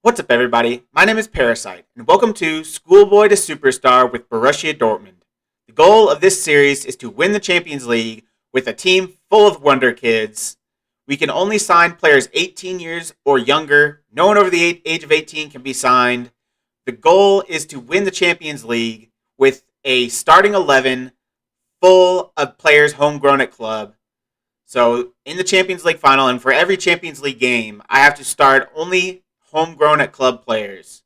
What's up, everybody? My name is Parasite, and welcome to Schoolboy to Superstar with Borussia Dortmund. The goal of this series is to win the Champions League with a team full of Wonderkids. We can only sign players 18 years or younger. No one over the age of 18 can be signed. The goal is to win the Champions League with a starting 11 full of players homegrown at club. So, in the Champions League final, and for every Champions League game, I have to start only homegrown at club players.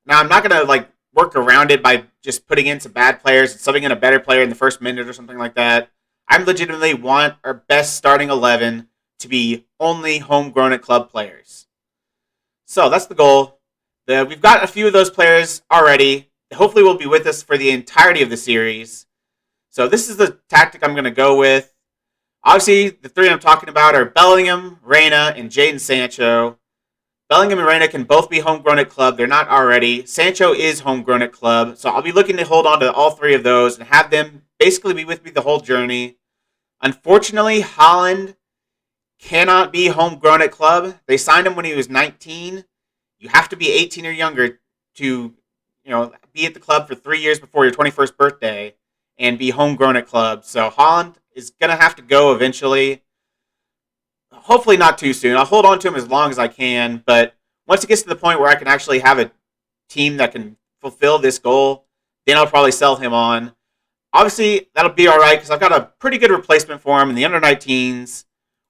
Now, I'm not going to work around it by just putting in some bad players and subbing in a better player in the first minute or something like that. I legitimately want our best starting 11 to be only homegrown at club players. So that's the goal. We've got a few of those players already. Hopefully will be with us for the entirety of the series. So this is the tactic I'm going to go with. Obviously, the three I'm talking about are Bellingham, Reyna, and Jadon Sancho. Bellingham and Reyna can both be homegrown at club. They're not already. Sancho is homegrown at club. So I'll be looking to hold on to all three of those and have them basically be with me the whole journey. Unfortunately, Haaland cannot be homegrown at club. They signed him when he was 19. You have to be 18 or younger to, be at the club for 3 years before your 21st birthday and be homegrown at club. So Haaland is going to have to go eventually. Hopefully not too soon. I'll hold on to him as long as I can, but once it gets to the point where I can actually have a team that can fulfill this goal, then I'll probably sell him on. Obviously, that'll be all right because I've got a pretty good replacement for him in the under-19s,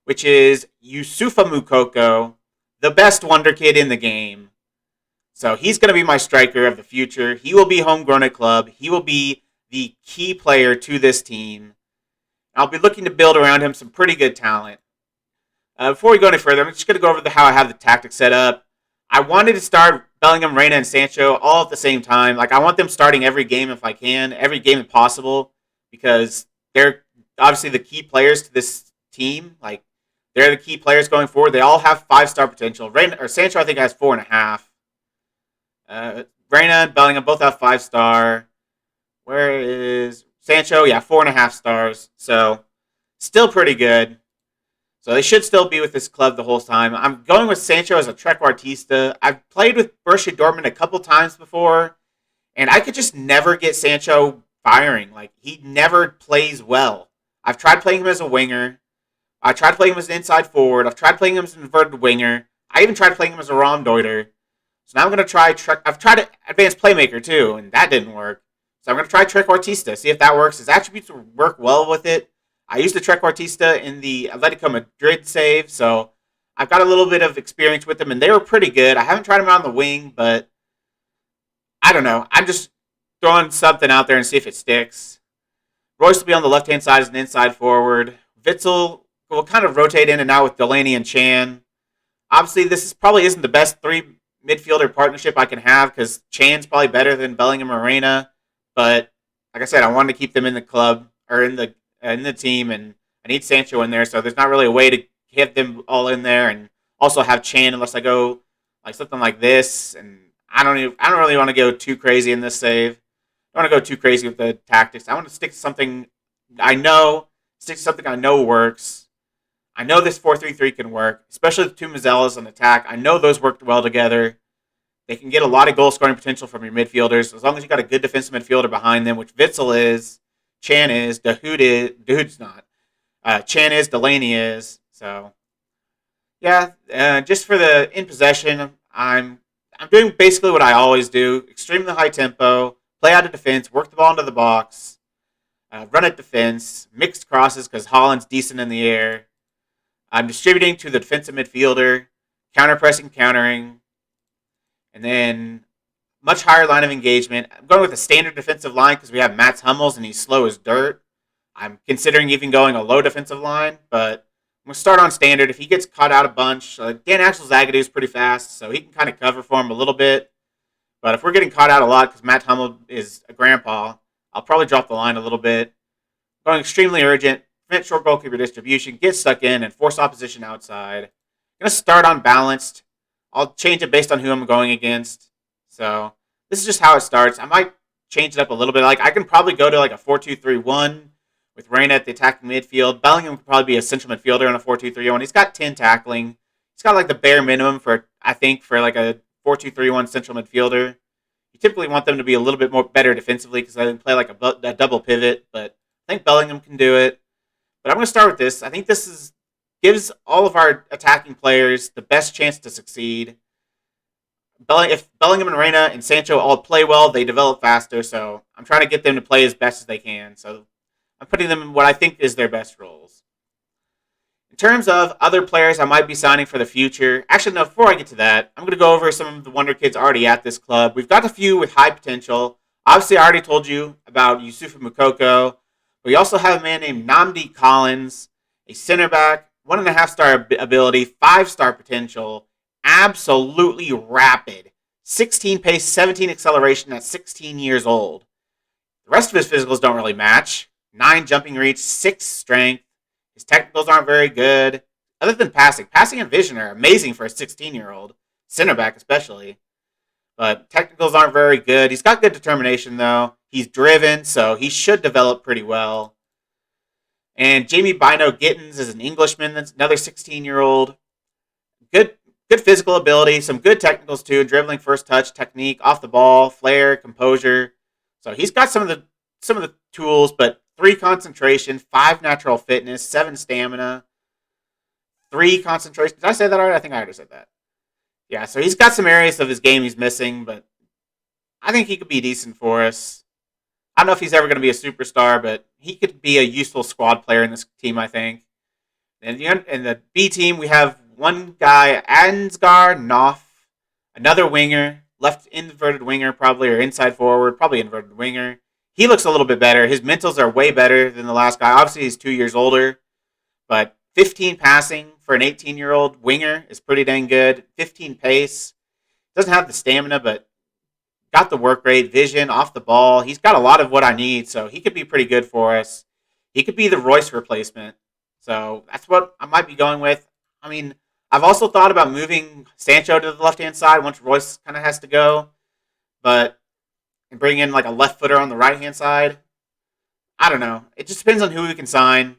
which is Youssoufa Moukoko, the best Wonderkid in the game. So he's going to be my striker of the future. He will be homegrown at club. He will be the key player to this team. I'll be looking to build around him some pretty good talent. Before we go any further, I'm just going to go over how I have the tactics set up. I wanted to start Bellingham, Reyna, and Sancho all at the same time. I want them starting every game if I can, every game if possible, because they're obviously the key players to this team. They're the key players going forward. They all have 5-star potential. Sancho, I think, has 4.5. Reyna and Bellingham both have 5-star. Where is Sancho? Yeah, 4.5 stars. So, still pretty good. So they should still be with this club the whole time. I'm going with Sancho as a trequartista. I've played with Borussia Dortmund a couple times before, and I could just never get Sancho firing. He never plays well. I've tried playing him as a winger. I tried playing him as an inside forward. I've tried playing him as an inverted winger. I even tried playing him as a Raumdeuter. So now I'm going to try... I've tried advanced playmaker too, and that didn't work. So I'm going to try trequartista, see if that works. His attributes work well with it. I used the trequartista in the Atletico Madrid save, so I've got a little bit of experience with them, and they were pretty good. I haven't tried them on the wing, but I don't know. I'm just throwing something out there and see if it sticks. Royce will be on the left-hand side as an inside forward. Witzel will kind of rotate in and out with Delaney and Chan. Obviously, this probably isn't the best three midfielder partnership I can have because Chan's probably better than Bellingham or Reyna, but like I said, I wanted to keep them in the club, or in the team, and I need Sancho in there, so there's not really a way to have them all in there and also have Chan unless I go something like this, and I don't really want to go too crazy in this save. I don't want to go too crazy with the tactics. I want to stick to something I know works. I know this 4-3-3 can work, especially with two Mazzellas on attack. I know those worked well together. They can get a lot of goal scoring potential from your midfielders as long as you got a good defensive midfielder behind them, which Witzel is. Chan is, Dahoud's not. Chan is, Delaney is. So, yeah, just for the in possession, I'm doing basically what I always do: extremely high tempo, play out of defense, work the ball into the box, run at defense, mixed crosses because Haaland's decent in the air. I'm distributing to the defensive midfielder, counter pressing, countering, and then much higher line of engagement. I'm going with a standard defensive line because we have Mats Hummels and he's slow as dirt. I'm considering even going a low defensive line, but I'm going to start on standard. If he gets caught out a bunch, Dan Axel Zagadou is pretty fast, so he can kind of cover for him a little bit. But if we're getting caught out a lot because Matt Hummel is a grandpa, I'll probably drop the line a little bit. Going extremely urgent, prevent short goalkeeper distribution, get stuck in, and force opposition outside. I'm going to start on balanced. I'll change it based on who I'm going against. So this is just how it starts. I might change it up a little bit. I can probably go to a 4-2-3-1 with Reyna at the attacking midfield. Bellingham could probably be a central midfielder on a 4-2-3-1. He's got 10 tackling. He's got the bare minimum for a 4-2-3-1 central midfielder. You typically want them to be a little bit more better defensively because they play like a double pivot, but I think Bellingham can do it. But I'm going to start with this. I think gives all of our attacking players the best chance to succeed. If Bellingham and Reina and Sancho all play well, they develop faster. So I'm trying to get them to play as best as they can. So I'm putting them in what I think is their best roles. In terms of other players I might be signing for the future, actually, no, before I get to that, I'm going to go over some of the Wonder Kids already at this club. We've got a few with high potential. Obviously, I already told you about Yusufa Mukoko. We also have a man named Namdi Collins, a center back, 1.5-star ability, 5-star potential, absolutely rapid. 16 pace, 17 acceleration at 16 years old. The rest of his physicals don't really match. 9 jumping reach, 6 strength. His technicals aren't very good. Other than passing. Passing and vision are amazing for a 16-year-old. Center back especially. But technicals aren't very good. He's got good determination, though. He's driven, so he should develop pretty well. And Jamie Bino Gittins is an Englishman. That's another 16-year-old. Good physical ability. Some good technicals, too. Dribbling, first touch, technique, off the ball, flair, composure. So he's got some of the tools, but 3 concentration, 5 natural fitness, 7 stamina, 3 concentration. Did I say that already? I think I already said that. Yeah, so he's got some areas of his game he's missing, but I think he could be decent for us. I don't know if he's ever going to be a superstar, but he could be a useful squad player in this team, I think. And in the B team, we have one guy, Ansgar Knopf, another winger, left inverted winger probably, or inside forward, probably inverted winger. He looks a little bit better. His mentals are way better than the last guy. Obviously, he's 2 years older, but 15 passing for an 18-year-old winger is pretty dang good. 15 pace. Doesn't have the stamina, but got the work rate, vision, off the ball. He's got a lot of what I need, so he could be pretty good for us. He could be the Royce replacement. So that's what I might be going with. I mean, I've also thought about moving Sancho to the left-hand side once Royce kind of has to go, and bring in like a left footer on the right-hand side. I don't know. It just depends on who we can sign,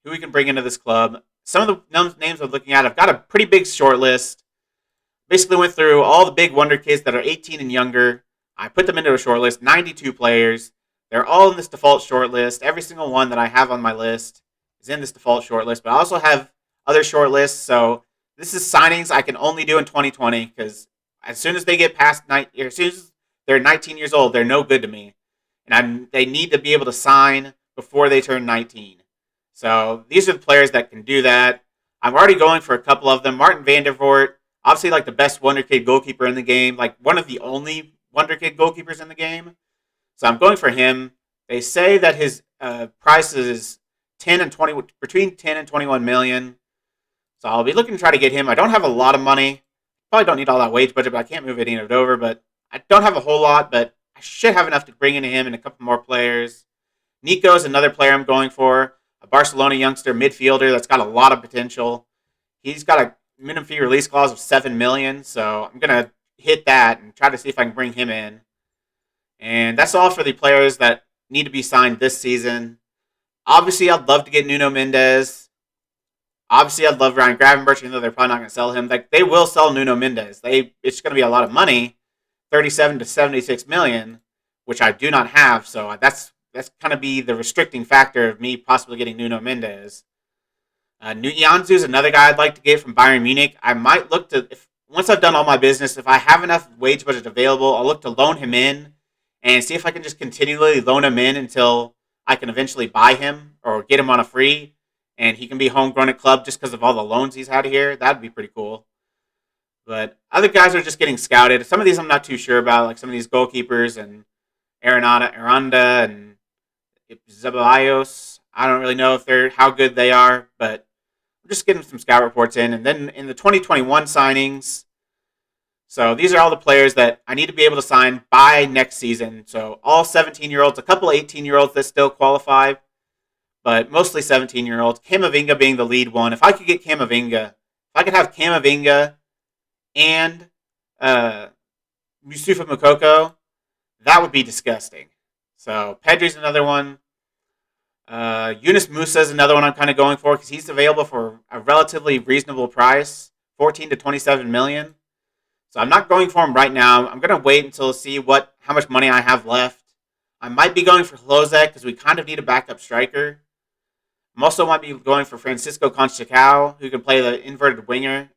who we can bring into this club. Some of the names I'm looking at, I've got a pretty big short list. Basically went through all the big Wonder Kids that are 18 and younger. I put them into a short list, 92 players. They're all in this default short list. Every single one that I have on my list is in this default short list. But I also have other short lists. So this is signings I can only do in 2020 because as soon as they get past as soon as they're 19 years old, they're no good to me. And they need to be able to sign before they turn 19. So these are the players that can do that. I'm already going for a couple of them. Martin van der Voort, obviously like the best Wonder Kid goalkeeper in the game, like one of the only Wonder Kid goalkeepers in the game. So I'm going for him. They say that his price is between 10 and 21 million. So I'll be looking to try to get him. I don't have a lot of money. Probably don't need all that wage budget, but I can't move any of it over. But I don't have a whole lot, but I should have enough to bring into him and a couple more players. Nico is another player I'm going for. A Barcelona youngster midfielder that's got a lot of potential. He's got a minimum fee release clause of $7 million, so I'm going to hit that and try to see if I can bring him in. And that's all for the players that need to be signed this season. Obviously, I'd love to get Nuno Mendes. Obviously, I'd love Ryan Gravenberch, even though they're probably not going to sell him. They will sell Nuno Mendes. It's going to be a lot of money, 37 to 76 million, which I do not have. So that's kind of be the restricting factor of me possibly getting Nuno Mendes. Janzu is another guy I'd like to get from Bayern Munich. I might look to, once I've done all my business, if I have enough wage budget available, I'll look to loan him in and see if I can just continually loan him in until I can eventually buy him or get him on a free and he can be homegrown at club just because of all the loans he's had here. That'd be pretty cool. But other guys are just getting scouted. Some of these I'm not too sure about, like some of these goalkeepers and Aranda and Zeballos. I don't really know if how good they are, but I'm just getting some scout reports in. And then in the 2021 signings, so these are all the players that I need to be able to sign by next season. So all 17-year-olds, a couple 18-year-olds that still qualify, but mostly 17-year-olds. Camavinga being the lead one. If I could get Camavinga, if I could have Camavinga and Yusufa Mukoko, that would be disgusting. So Pedri's another one. Yunus Musa is another one I'm kind of going for because he's available for a relatively reasonable price, 14 to 27 million. So I'm not going for him right now. I'm gonna wait until see how much money I have left. I might be going for Hlozek because we kind of need a backup striker. I'm also might be going for Francisco Conchacao, who can play the inverted winger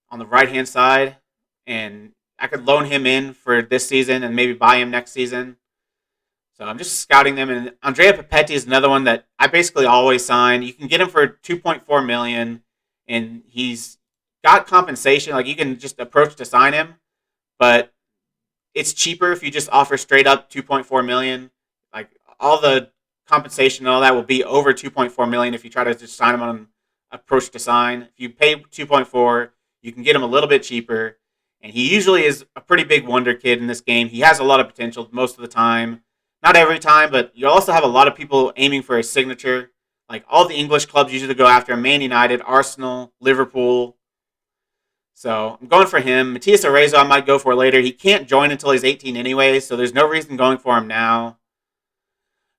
on the right hand side, and I could loan him in for this season and maybe buy him next season. So I'm just scouting them, and Andrea Papetti is another one that I basically always sign. You can get him for 2.4 million, and he's got compensation. Like you can just approach to sign him, but it's cheaper if you just offer straight up 2.4 million. Like all the compensation and all that will be over 2.4 million if you try to just sign him on approach to sign. If you pay 2.4, you can get him a little bit cheaper, and he usually is a pretty big wonder kid in this game. He has a lot of potential most of the time. Not every time, but you also have a lot of people aiming for his signature. Like all the English clubs usually go after him: Man United, Arsenal, Liverpool. So I'm going for him. Matias Arezzo I might go for later. He can't join until he's 18 anyway, so there's no reason going for him now.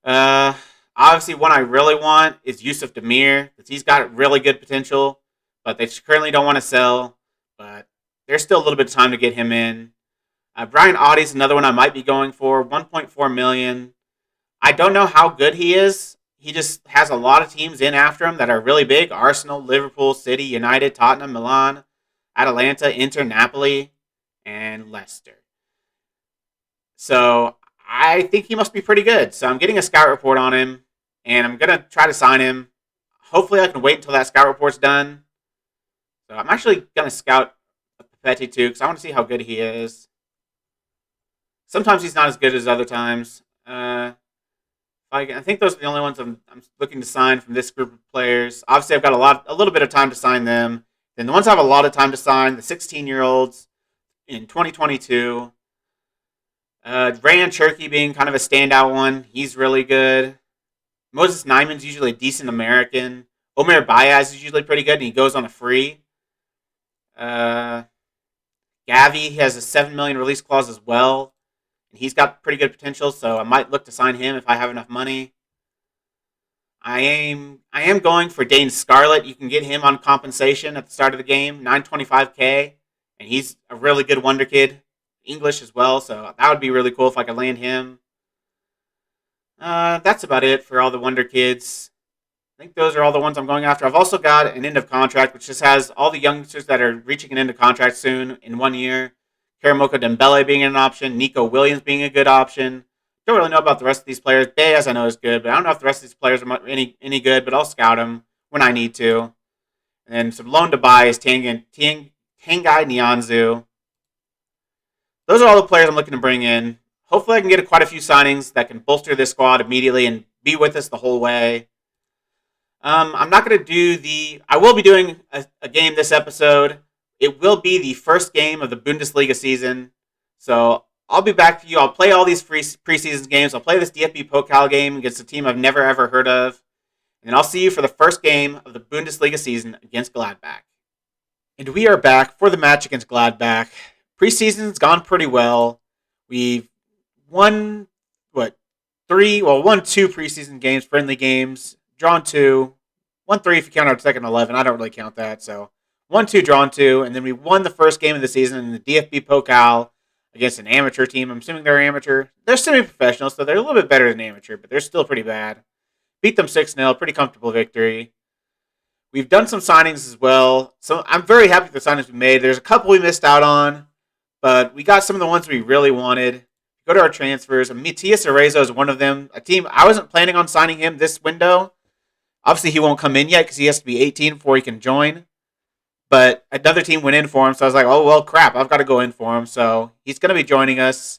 Uh, Obviously, one I really want is Yusuf Demir, because he's got really good potential, but they currently don't want to sell. But there's still a little bit of time to get him in. Brian Audie's another one I might be going for, 1.4 million. I don't know how good he is. He just has a lot of teams in after him that are really big: Arsenal, Liverpool, City, United, Tottenham, Milan, Atalanta, Inter, Napoli, and Leicester. So I think he must be pretty good. So I'm getting a scout report on him, and I'm going to try to sign him. Hopefully I can wait until that scout report's done. So I'm actually going to scout Papetti too, because I want to see how good he is. Sometimes he's not as good as other times. I think those are the only ones I'm looking to sign from this group of players. Obviously, I've got a little bit of time to sign them. Then the ones I have a lot of time to sign, the 16-year-olds in 2022. Rayan Cherki being kind of a standout one. He's really good. Moses Nyman's usually a decent American. Omer Baez is usually pretty good, and he goes on a free. Gavi has a $7 million release clause as well. And he's got pretty good potential, so I might look to sign him if I have enough money. I am going for Dane Scarlett. You can get him on compensation at the start of the game, $925K, and he's a really good wonder kid, English as well, so that would be really cool if I could land him. That's about it for all the wonder kids. I think those are all the ones I'm going after. I've also got an end of contract, which just has all the youngsters that are reaching an end of contract soon in 1 year. Karamoko Dembele being an option, Nico Williams being a good option. Don't really know about the rest of these players. Baez I know is good, but I don't know if the rest of these players are any good, but I'll scout them when I need to. And then some loan to buy is Tanguy Nianzou. Those are all the players I'm looking to bring in. Hopefully I can get quite a few signings that can bolster this squad immediately and be with us the whole way. I'm not going to do I will be doing a game this episode. It will be the first game of the Bundesliga season. So I'll be back for you. I'll play all these preseason games. I'll play this DFB Pokal game against a team I've never ever heard of. And I'll see you for the first game of the Bundesliga season against Gladbach. And we are back for the match against Gladbach. Preseason's gone pretty well. We've won, won 2 preseason games, friendly games, drawn 2. Won 3 if you count our second 11. I don't really count that, so 1-2, drawn 2, and then we won the first game of the season in the DFB Pokal against an amateur team. I'm assuming they're amateur. They're semi-professional, so they're a little bit better than amateur, but they're still pretty bad. Beat them 6-0, pretty comfortable victory. We've done some signings as well, so I'm very happy with the signings we made. There's a couple we missed out on, but we got some of the ones we really wanted. Go to our transfers. Matias Arezzo is one of them. A team I wasn't planning on signing him this window. Obviously, he won't come in yet because he has to be 18 before he can join. But another team went in for him, so I was like, oh, well, crap, I've got to go in for him. So he's going to be joining us.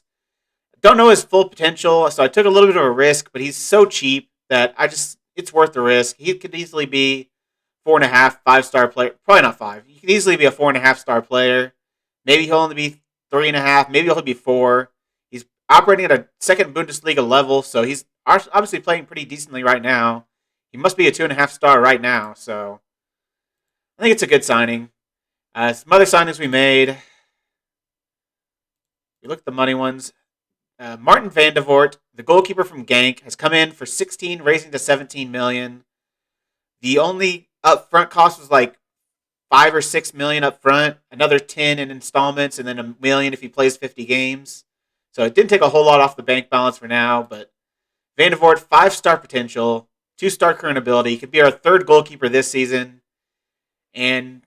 Don't know his full potential, so I took a little bit of a risk, but he's so cheap that it's worth the risk. He could easily be 4.5, 5-star player. Probably not 5. He could easily be a 4.5-star player. Maybe he'll only be 3.5. Maybe he'll be 4. He's operating at a second Bundesliga level, so he's obviously playing pretty decently right now. He must be a 2.5-star right now, so I think it's a good signing. Some other signings we made. We look at the money ones. Martin van de Voort, the goalkeeper from Genk, has come in for 16, raising to 17 million. The only upfront cost was like 5 or 6 million up front, another 10 in installments, and then $1 million if he plays 50 games. So it didn't take a whole lot off the bank balance for now, but Van de Voort, 5-star potential, 2-star current ability. He could be our third goalkeeper this season, and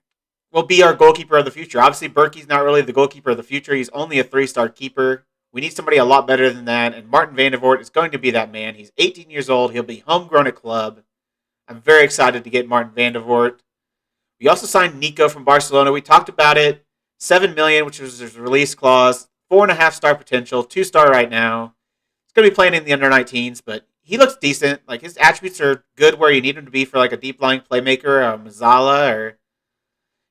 will be our goalkeeper of the future. Obviously, Berkey's not really the goalkeeper of the future. He's only a 3-star keeper. We need somebody a lot better than that, and Martin Van de Voort is going to be that man. He's 18 years old. He'll be homegrown at club. I'm very excited to get Martin Van de Voort. We also signed Nico from Barcelona. We talked about it. 7 million, which was his release clause. 4.5-star potential. 2-star right now. He's going to be playing in the under 19s, but he looks decent. Like, his attributes are good where you need him to be for like a deep lying playmaker, a Mazzala, or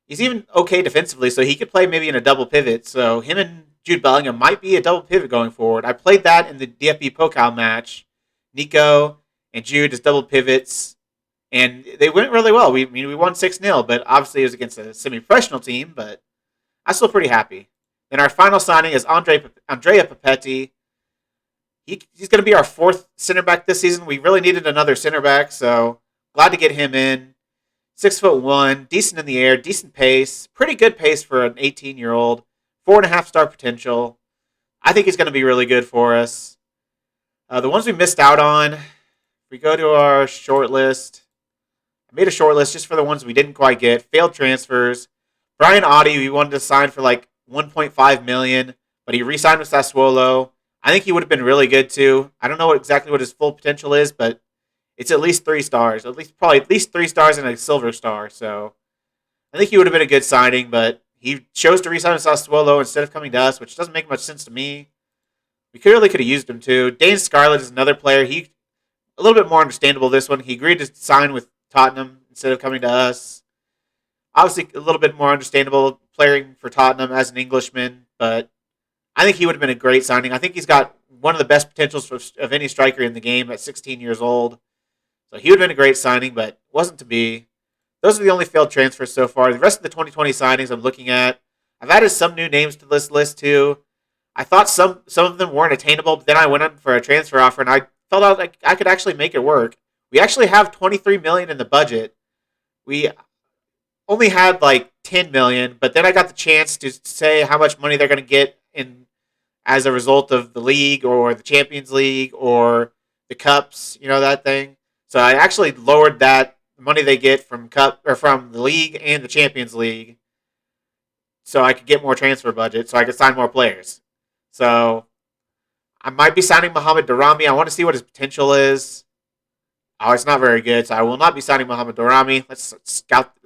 he's even okay defensively, so he could play maybe in a double pivot. So him and Jude Bellingham might be a double pivot going forward. I played that in the DFB Pokal match. Nico and Jude as double pivots. And they went really well. We won 6-0, but obviously it was against a semi-professional team, but I'm still pretty happy. Then our final signing is Andrea Papetti. He's going to be our fourth center back this season. We really needed another center back, so glad to get him in. 6'1", decent in the air, decent pace, pretty good pace for an 18-year-old. 4.5-star potential. I think he's going to be really good for us. The ones we missed out on, if we go to our short list, I made a short list just for the ones we didn't quite get. Failed transfers. Brian Audi, we wanted to sign for like 1.5 million, but he re-signed with Sassuolo. I think he would have been really good too. I don't know exactly what his full potential is, but it's at least 3 stars. Probably at least 3 stars and a silver star. So I think he would have been a good signing, but he chose to re-sign with Sassuolo instead of coming to us, which doesn't make much sense to me. We clearly could have used him too. Dane Scarlett is another player. He a little bit more understandable this one. He agreed to sign with Tottenham instead of coming to us. Obviously, a little bit more understandable playing for Tottenham as an Englishman, but I think he would have been a great signing. I think he's got one of the best potentials of any striker in the game at 16 years old. So he would have been a great signing, but wasn't to be. Those are the only failed transfers so far. The rest of the 2020 signings I'm looking at, I've added some new names to this list too. I thought some of them weren't attainable, but then I went on for a transfer offer, and I felt out like I could actually make it work. We actually have 23 million in the budget. We only had like 10 million, but then I got the chance to say how much money they're going to get in as a result of the league or the Champions League or the cups, that thing. So I actually lowered that money they get from from the league and the Champions League, so I could get more transfer budget, so I could sign more players. So I might be signing Mohamed Darami. I want to see what his potential is. Oh, it's not very good, so I will not be signing Mohamed Darami. Let's stop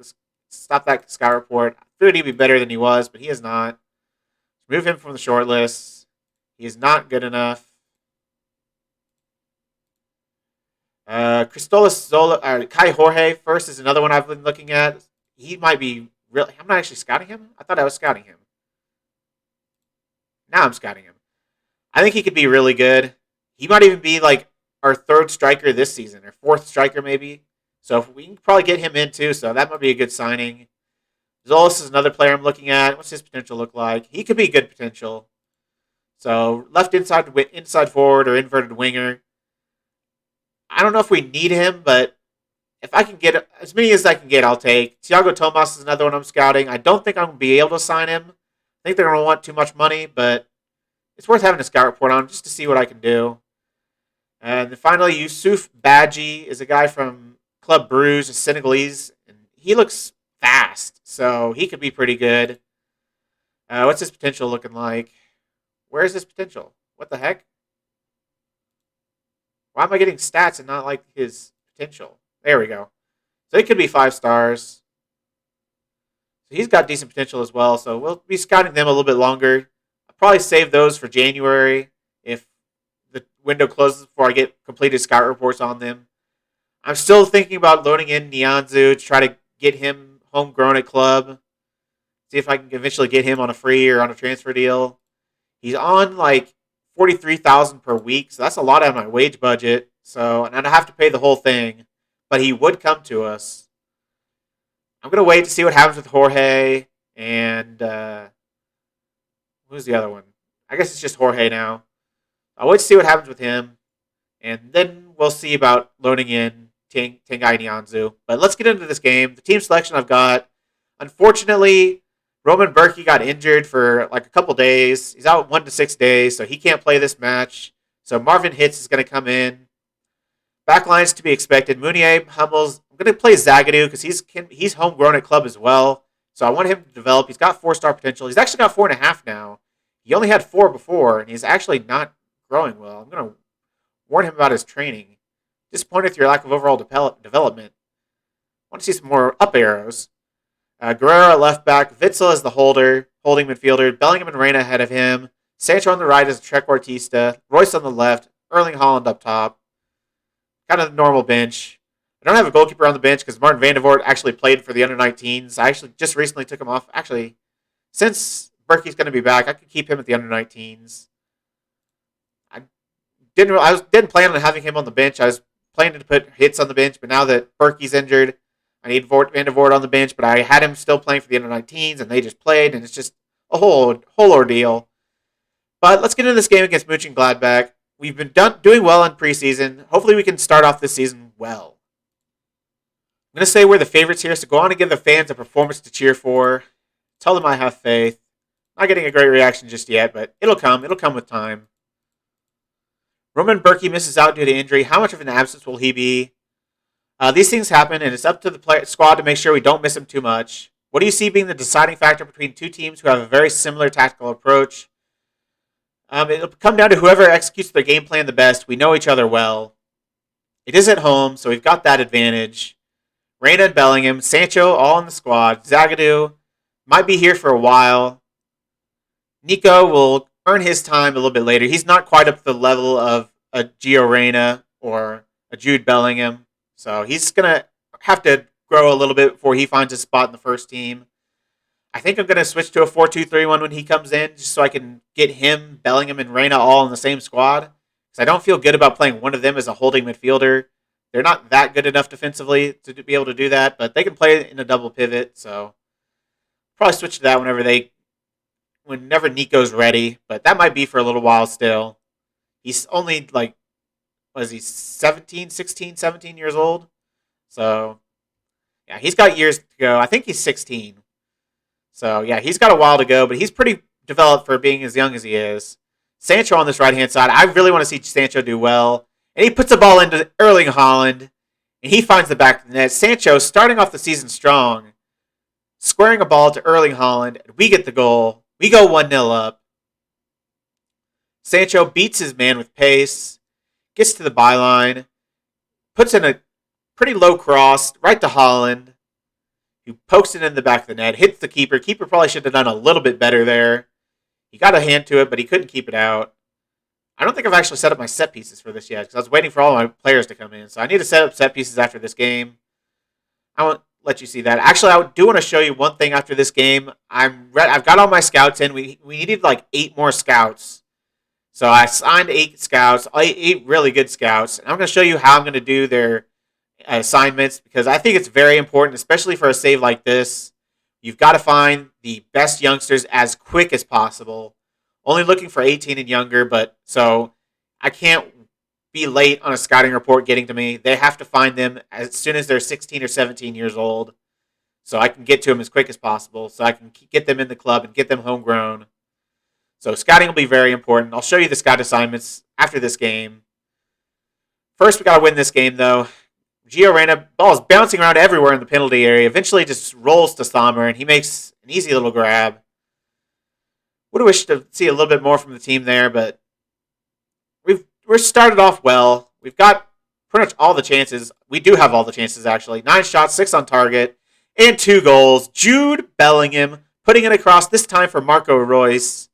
that scout report. I figured he'd be better than he was, but he is not. Remove him from the short list. He is not good enough. Cristolas Zola, Kai Jorge first is another one I've been looking at. He might be really. I'm not actually scouting him. I thought I was scouting him. Now I'm scouting him. I think he could be really good. He might even be like our third striker this season, or fourth striker maybe. So if we can probably get him in too. So that might be a good signing. Zolas is another player I'm looking at. What's his potential look like? He could be good potential. So left inside forward or inverted winger. I don't know if we need him, but if I can get as many as I can get, I'll take. Thiago Tomas is another one I'm scouting. I don't think I'm going to be able to sign him. I think they're going to want too much money, but it's worth having a scout report on just to see what I can do. And then finally, Youssouf Badji is a guy from Club Bruges, a Senegalese, and he looks fast, so he could be pretty good. What's his potential looking like? Where is his potential? What the heck? Why am I getting stats and not like his potential? There we go. So it could be 5 stars. So he's got decent potential as well. So we'll be scouting them a little bit longer. I'll probably save those for January if the window closes before I get completed scout reports on them. I'm still thinking about loading in Nianzu to try to get him homegrown at club. See if I can eventually get him on a free or on a transfer deal. He's on like 43,000 per week, so that's a lot out of my wage budget. So, and I have to pay the whole thing, but he would come to us. I'm gonna wait to see what happens with Jorge and who's the other one? I guess it's just Jorge now. I'll wait to see what happens with him, and then we'll see about loading in Tengai Nianzu. But let's get into this game. The team selection I've got. Unfortunately, Roman Berkey got injured for like a couple days. He's out 1 to 6 days, so he can't play this match. So Marvin Hitz is going to come in. Backlines to be expected. Mounier, Hummels. I'm going to play Zagadou because he's homegrown at club as well. So I want him to develop. He's got 4-star potential. He's actually got 4.5 now. He only had 4 before, and he's actually not growing well. I'm going to warn him about his training. Disappointed with your lack of overall development. I want to see some more up arrows. Guerrero at left back. Witzel as the holding midfielder. Bellingham and Reina ahead of him. Sancho on the right as Trequartista. Royce on the left. Erling Haaland up top. Kind of the normal bench. I don't have a goalkeeper on the bench because Martin van der Voort actually played for the under-19s. I actually just recently took him off. Actually, since Berkey's going to be back, I could keep him at the under-19s. I didn't plan on having him on the bench. I was planning to put Hitz on the bench, but now that Berkey's injured, I need van der Voort on the bench. But I had him still playing for the under-19s, and they just played, and it's just a whole ordeal. But let's get into this game against Monchengladbach. We've been doing well in preseason. Hopefully we can start off this season well. I'm going to say we're the favorites here, so go on and give the fans a performance to cheer for. Tell them I have faith. Not getting a great reaction just yet, but it'll come. It'll come with time. Roman Berkey misses out due to injury. How much of an absence will he be? These things happen, and it's up to the squad to make sure we don't miss him too much. What do you see being the deciding factor between two teams who have a very similar tactical approach? It'll come down to whoever executes their game plan the best. We know each other well. It is at home, so we've got that advantage. Reina and Bellingham, Sancho all in the squad. Zagadou might be here for a while. Nico will earn his time a little bit later. He's not quite up to the level of a Gio Reyna or a Jude Bellingham, so he's going to have to grow a little bit before he finds a spot in the first team. I think I'm going to switch to a 4-2-3-1 when he comes in, just so I can get him, Bellingham, and Reina all in the same squad. Because I don't feel good about playing one of them as a holding midfielder. They're not that good enough defensively to be able to do that, but they can play in a double pivot. So probably switch to that whenever Nico's ready. But that might be for a little while still. He's only 16, 17 years old. So yeah, he's got years to go. I think he's 16. So, yeah, he's got a while to go, but he's pretty developed for being as young as he is. Sancho on this right-hand side. I really want to see Sancho do well. And he puts the ball into Erling Haaland, and he finds the back of the net. Sancho starting off the season strong, squaring a ball to Erling Haaland, and we get the goal. We go 1-0 up. Sancho beats his man with pace, gets to the byline, puts in a pretty low cross right to Haaland, who pokes it in the back of the net, hits the keeper. Keeper probably should have done a little bit better there. He got a hand to it, but he couldn't keep it out. I don't think I've actually set up my set pieces for this yet, because I was waiting for all my players to come in. So I need to set up set pieces after this game. I won't let you see that. Actually, I do want to show you one thing after this game. I've got all my scouts in. We needed like 8 more scouts. So I signed 8 scouts, 8 really good scouts. And I'm going to show you how I'm going to do their assignments, because I think it's very important, especially for a save like this. You've got to find the best youngsters as quick as possible. Only looking for 18 and younger, but so I can't be late on a scouting report getting to me. They have to find them as soon as they're 16 or 17 years old, so I can get to them as quick as possible, so I can get them in the club and get them homegrown. So scouting will be very important. I'll show you the scout assignments after this game. First, we got to win this game, though. Gio Reyna, ball is bouncing around everywhere in the penalty area. Eventually just rolls to Sommer, and he makes an easy little grab. Would have wished to see a little bit more from the team there, but we're started off well. We've got pretty much all the chances. We do have all the chances, actually. 9 shots, 6 on target, and 2 goals. Jude Bellingham putting it across, this time for Marco Royce.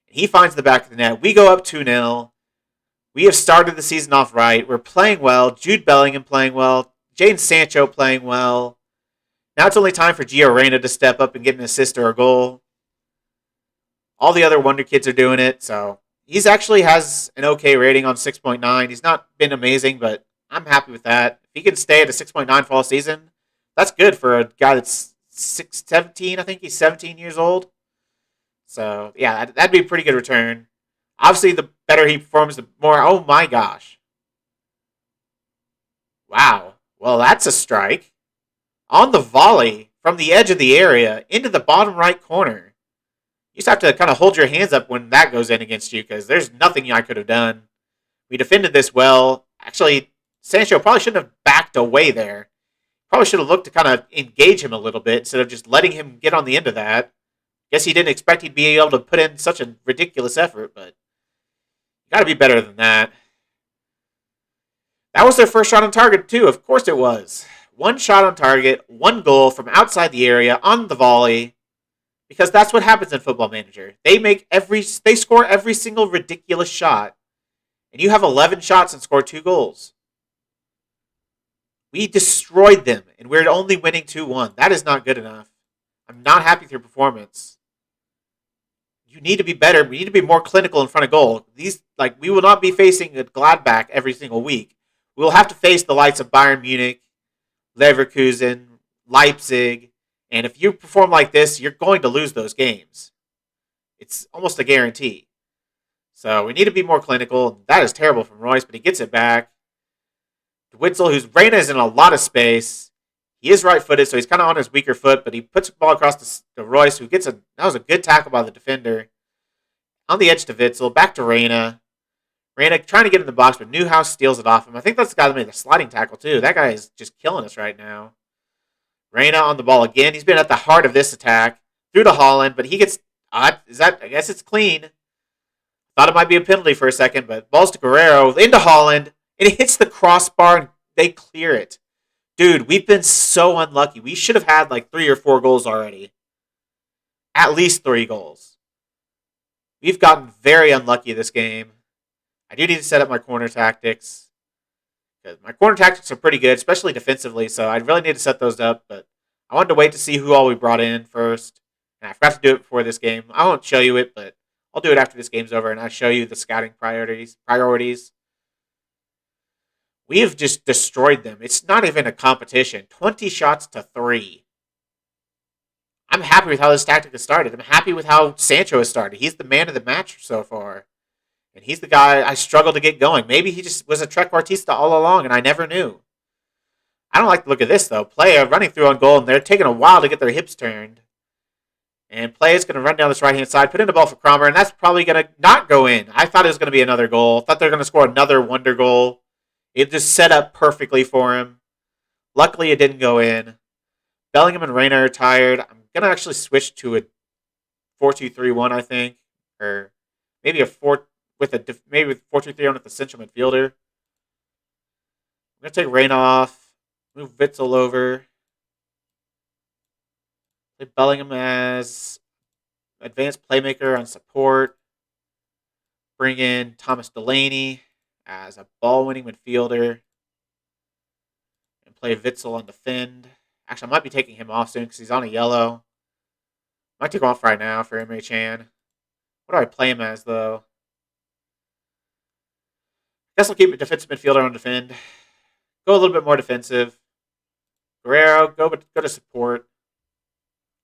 He finds the back of the net. We go up 2-0. We have started the season off right. We're playing well. Jude Bellingham playing well. Jadon Sancho playing well. Now it's only time for Gio Reyna to step up and get an assist or a goal. All the other Wonderkids are doing it, so he's actually has an okay rating on 6.9. He's not been amazing, but I'm happy with that. If he can stay at a 6.9 for all season, that's good for a guy that's 17. I think he's 17 years old. So, yeah, that'd be a pretty good return. Obviously, the better he performs, the more... Oh, my gosh. Wow. Well, that's a strike. On the volley from the edge of the area into the bottom right corner. You just have to kind of hold your hands up when that goes in against you because there's nothing I could have done. We defended this well. Actually, Sancho probably shouldn't have backed away there. Probably should have looked to kind of engage him a little bit instead of just letting him get on the end of that. Guess he didn't expect he'd be able to put in such a ridiculous effort, but you got to be better than that. That was their first shot on target, too. Of course it was. One shot on target, one goal from outside the area on the volley. Because that's what happens in Football Manager. They score every single ridiculous shot. And you have 11 shots and score 2 goals. We destroyed them, and we're only winning 2-1. That is not good enough. I'm not happy with your performance. You need to be better. We need to be more clinical in front of goal. We will not be facing a Gladbach every single week. We will have to face the likes of Bayern Munich, Leverkusen, Leipzig, and if you perform like this, you're going to lose those games. It's almost a guarantee. So we need to be more clinical. That is terrible from Royce, but he gets it back. Witzel, Reina is in a lot of space. He is right-footed, so he's kind of on his weaker foot, but he puts the ball across to Royce, who that was a good tackle by the defender. On the edge to Witzel, back to Reina. Reina trying to get in the box, but Newhouse steals it off him. I think that's the guy that made the sliding tackle, too. That guy is just killing us right now. Reina on the ball again. He's been at the heart of this attack. Through to Holland, but he gets... I guess it's clean. Thought it might be a penalty for a second, but balls to Guerrero. Into Holland. And it hits the crossbar, and they clear it. Dude, we've been so unlucky. We should have had 3 or 4 goals already. At least 3 goals. We've gotten very unlucky this game. I do need to set up my corner tactics. My corner tactics are pretty good, especially defensively, so I really need to set those up. But I wanted to wait to see who all we brought in first. And I forgot to do it before this game. I won't show you it, but I'll do it after this game's over, and I'll show you the scouting priorities. We have just destroyed them. It's not even a competition. 20 shots to 3. I'm happy with how this tactic has started. I'm happy with how Sancho has started. He's the man of the match so far. And he's the guy I struggle to get going. Maybe he just was a trequartista all along, and I never knew. I don't like the look of this, though. Playa running through on goal, and they're taking a while to get their hips turned. And Playa's going to run down this right-hand side, put in the ball for Cromer, and that's probably going to not go in. I thought it was going to be another goal. I thought they were going to score another wonder goal. It just set up perfectly for him. Luckily, it didn't go in. Bellingham and Reina are tired. I'm going to actually switch to a 4-2-3-1, I think. Or maybe a 4... maybe with 4-2-3-1 with the central midfielder. I'm going to take Reina off. Move Witzel over. Play Bellingham as advanced playmaker on support. Bring in Thomas Delaney as a ball-winning midfielder. And play Witzel on defend. Actually, I might be taking him off soon because he's on a yellow. Might take him off right now for Emre Can. What do I play him as, though? Guess I'll keep a defensive midfielder on defend. Go a little bit more defensive. Guerrero, go to support.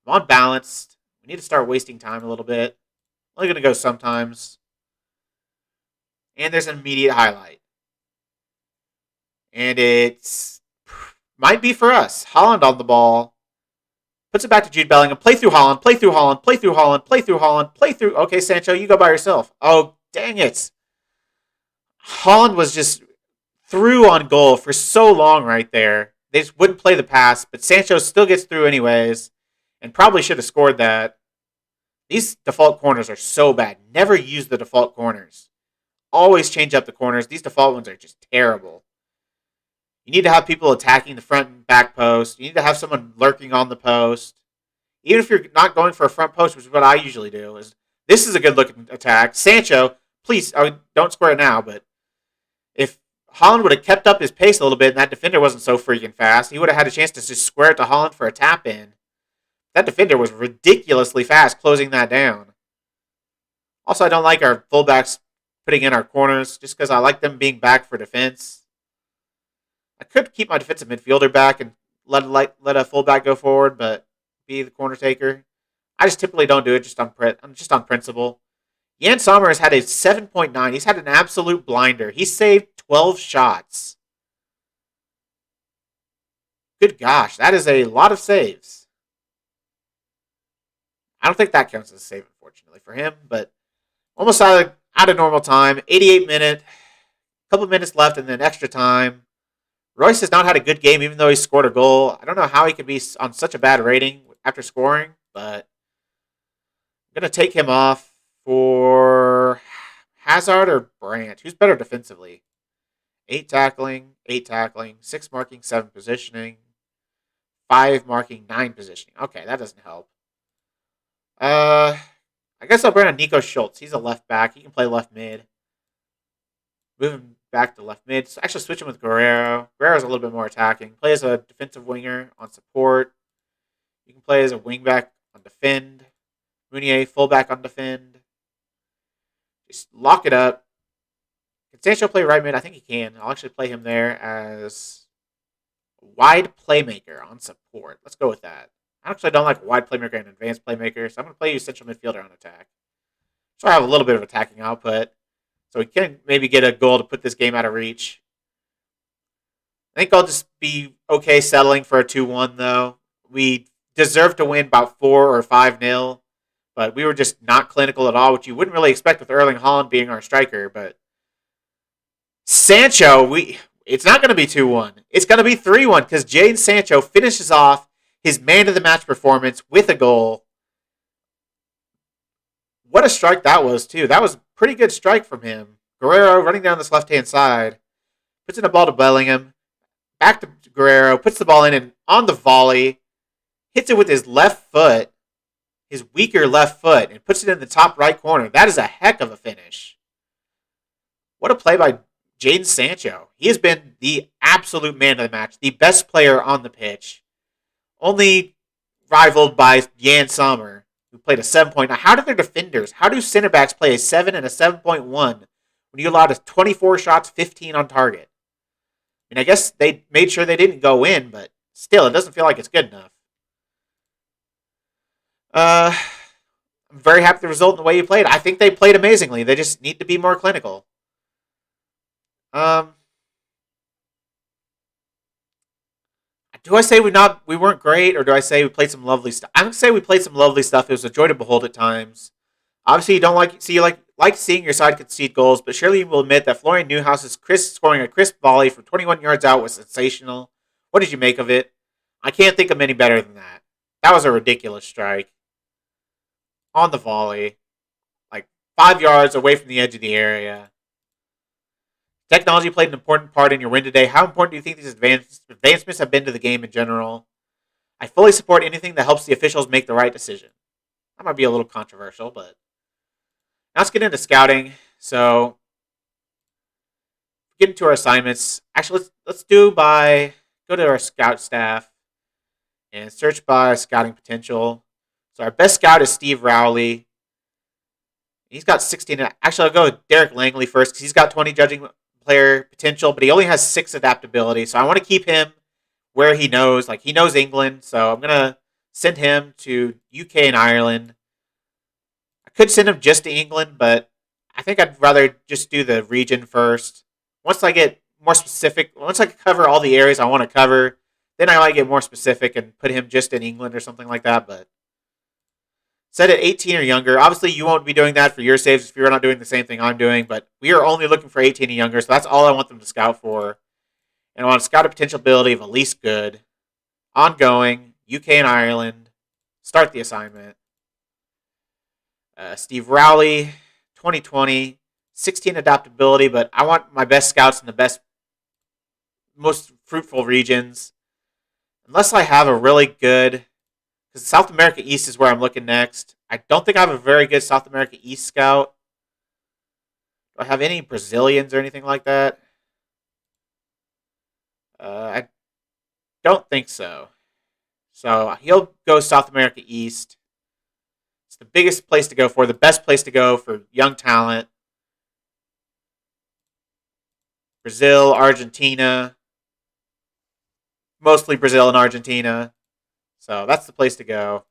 I'm unbalanced. We need to start wasting time a little bit. I'm only going to go sometimes. And there's an immediate highlight. And it's might be for us. Holland on the ball. Puts it back to Jude Bellingham. Play through Holland. Play through Holland. Play through Holland. Play through Holland. Play through... Okay, Sancho, you go by yourself. Oh, dang it. Holland was just through on goal for so long right there. They just wouldn't play the pass, but Sancho still gets through anyways, and probably should have scored that. These default corners are so bad. Never use the default corners. Always change up the corners. These default ones are just terrible. You need to have people attacking the front and back post. You need to have someone lurking on the post. Even if you're not going for a front post, which is what I usually do. This is a good-looking attack. Sancho, please, don't square it now, but if Holland would have kept up his pace a little bit and that defender wasn't so freaking fast, he would have had a chance to just square it to Holland for a tap-in. That defender was ridiculously fast closing that down. Also, I don't like our fullbacks putting in our corners just because I like them being back for defense. I could keep my defensive midfielder back and let a fullback go forward, but be the corner taker. I just typically don't do it just on principle. Jan Sommer has had a 7.9. He's had an absolute blinder. He saved 12 shots. Good gosh, that is a lot of saves. I don't think that counts as a save, unfortunately, for him, but almost out of normal time. 88 minute, couple minutes left, and then extra time. Royce has not had a good game, even though he scored a goal. I don't know how he could be on such a bad rating after scoring, but I'm going to take him off for Hazard or Brandt. Who's better defensively? 8 tackling, 6 marking, 7 positioning, 5 marking, 9 positioning. Okay, that doesn't help. I guess I'll bring on Nico Schultz. He's a left back. He can play left mid. Move him back to left mid. So actually switch him with Guerrero. Guerrero's a little bit more attacking. Play as a defensive winger on support. You can play as a wingback on defend. Meunier, fullback on defend. Just lock it up. Can Sancho play right mid? I think he can. I'll actually play him there as a wide playmaker on support. Let's go with that. I actually don't like a wide playmaker and advanced playmaker, so I'm going to play you central midfielder on attack. So I have a little bit of attacking output. So we can maybe get a goal to put this game out of reach. I think I'll just be okay settling for a 2-1, though. We deserved to win about 4 or 5-0, but we were just not clinical at all, which you wouldn't really expect with Erling Haaland being our striker. But Sancho, it's not going to be 2-1. It's going to be 3-1 because Jadon Sancho finishes off his man-of-the-match performance with a goal. What a strike that was, too. That was a pretty good strike from him. Guerrero running down this left-hand side. Puts in a ball to Bellingham. Back to Guerrero. Puts the ball in and on the volley. Hits it with his left foot. His weaker left foot. And puts it in the top right corner. That is a heck of a finish. What a play by Jadon Sancho. He has been the absolute man of the match. The best player on the pitch. Only rivaled by Jan Sommer, who played a 7.9. How do their defenders, how do center backs play a 7 and a 7.1 when you allowed us 24 shots, 15 on target? I mean, I guess they made sure they didn't go in, but still, it doesn't feel like it's good enough. I'm very happy with the result and the way you played. I think they played amazingly. They just need to be more clinical. Do I say we weren't great, or do I say we played some lovely stuff? I'm gonna say we played some lovely stuff. It was a joy to behold at times. Obviously, you don't like seeing your side concede goals, but surely you will admit that Florian Neuhaus's scoring a crisp volley from 21 yards out was sensational. What did you make of it? I can't think of any better than that. That was a ridiculous strike on the volley, like 5 yards away from the edge of the area. Technology played an important part in your win today. How important do you think these advancements have been to the game in general? I fully support anything that helps the officials make the right decision. That might be a little controversial, but now let's get into scouting. So, get into our assignments. Actually, let's go to our scout staff and search by scouting potential. So our best scout is Steve Rowley. He's got 16. Actually, I'll go with Derek Langley first because he's got 20 judging player potential, but he only has 6 adaptability. So I want to keep him where he knows. Like, he knows England, so I'm going to send him to UK and Ireland. I could send him just to England, but I think I'd rather just do the region first. Once I get more specific, once I cover all the areas I want to cover, then I might get more specific and put him just in England or something like that, but set at 18 or younger. Obviously, you won't be doing that for your saves if you're not doing the same thing I'm doing, but we are only looking for 18 and younger, so that's all I want them to scout for. And I want to scout a potential ability of at least good. Ongoing, UK and Ireland. Start the assignment. Steve Rowley, 2020, 16 adaptability, but I want my best scouts in the best, most fruitful regions. Unless I have a really good, because South America East is where I'm looking next. I don't think I have a very good South America East scout. Do I have any Brazilians or anything like that? I don't think so. So he'll go South America East. It's the biggest place to go for, the best place to go for young talent. Brazil, Argentina. Mostly Brazil and Argentina. So that's the place to go.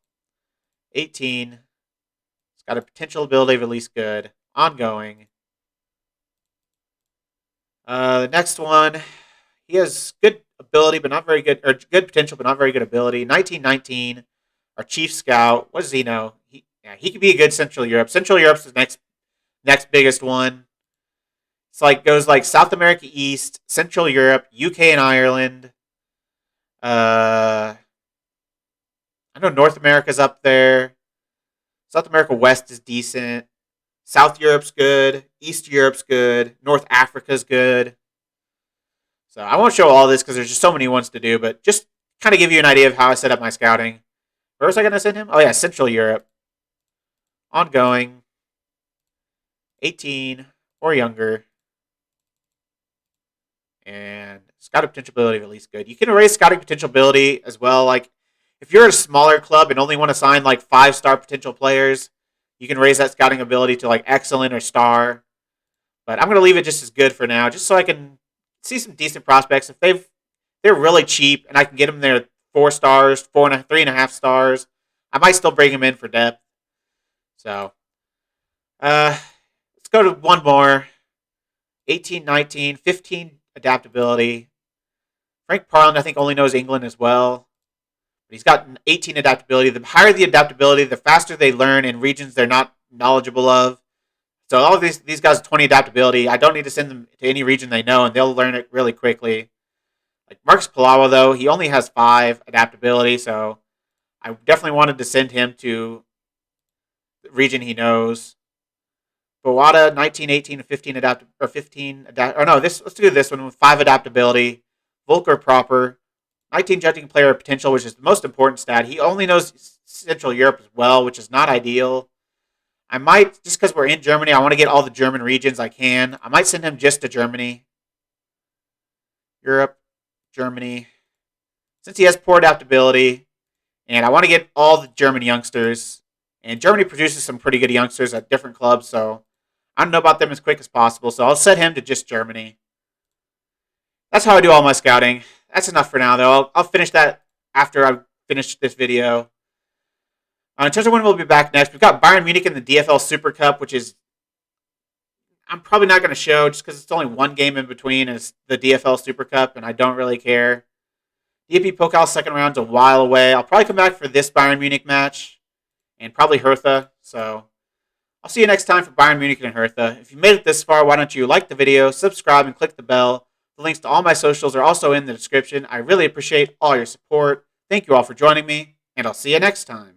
18. It's got a potential ability of at least good. Ongoing. The next one, he has good ability, but not very good, or good potential, but not very good ability. 1919, our chief scout. What does he know? Yeah, he could be a good Central Europe. Central Europe's the next biggest one. It's like goes like South America East, Central Europe, UK and Ireland. I know North America's up there. South America West is decent. South Europe's good. East Europe's good. North Africa's good. So I won't show all this because there's just so many ones to do, but just kind of give you an idea of how I set up my scouting. Where was I going to send him? Oh, yeah, Central Europe. Ongoing. 18 or younger. And scouting potential ability at least good. You can raise scouting potential ability as well. Like, if you're a smaller club and only want to sign like 5-star potential players, you can raise that scouting ability to like excellent or star. But I'm going to leave it just as good for now, just so I can see some decent prospects. If they're really cheap and I can get them their 4 stars, 3.5 stars, I might still bring them in for depth. So, let's go to one more. 18, 19, 15 adaptability. Frank Parland, I think, only knows England as well. But he's got 18 adaptability. The higher the adaptability, the faster they learn in regions they're not knowledgeable of. So all of these guys have 20 adaptability. I don't need to send them to any region they know, and they'll learn it really quickly. Like Marcus Palawa, though, he only has 5 adaptability, so I definitely wanted to send him to the region he knows. Bowada, 19, 18, 15 let's do this one with 5 adaptability. Volker proper. 19 judging player potential, which is the most important stat. He only knows Central Europe as well, which is not ideal. I might, just because we're in Germany, I want to get all the German regions I can. I might send him just to Germany. Europe, Germany. Since he has poor adaptability, and I want to get all the German youngsters. And Germany produces some pretty good youngsters at different clubs, so I don't know about them as quick as possible. So I'll set him to just Germany. That's how I do all my scouting. That's enough for now, though. I'll finish that after I finish this video. In terms of when we'll be back next, we've got Bayern Munich in the DFL Super Cup, which is I'm probably not going to show just because it's only one game in between. It's the DFL Super Cup, and I don't really care. DFB Pokal second round's a while away. I'll probably come back for this Bayern Munich match and probably Hertha. So I'll see you next time for Bayern Munich and Hertha. If you made it this far, why don't you like the video, subscribe, and click the bell. The links to all my socials are also in the description. I really appreciate all your support. Thank you all for joining me, and I'll see you next time.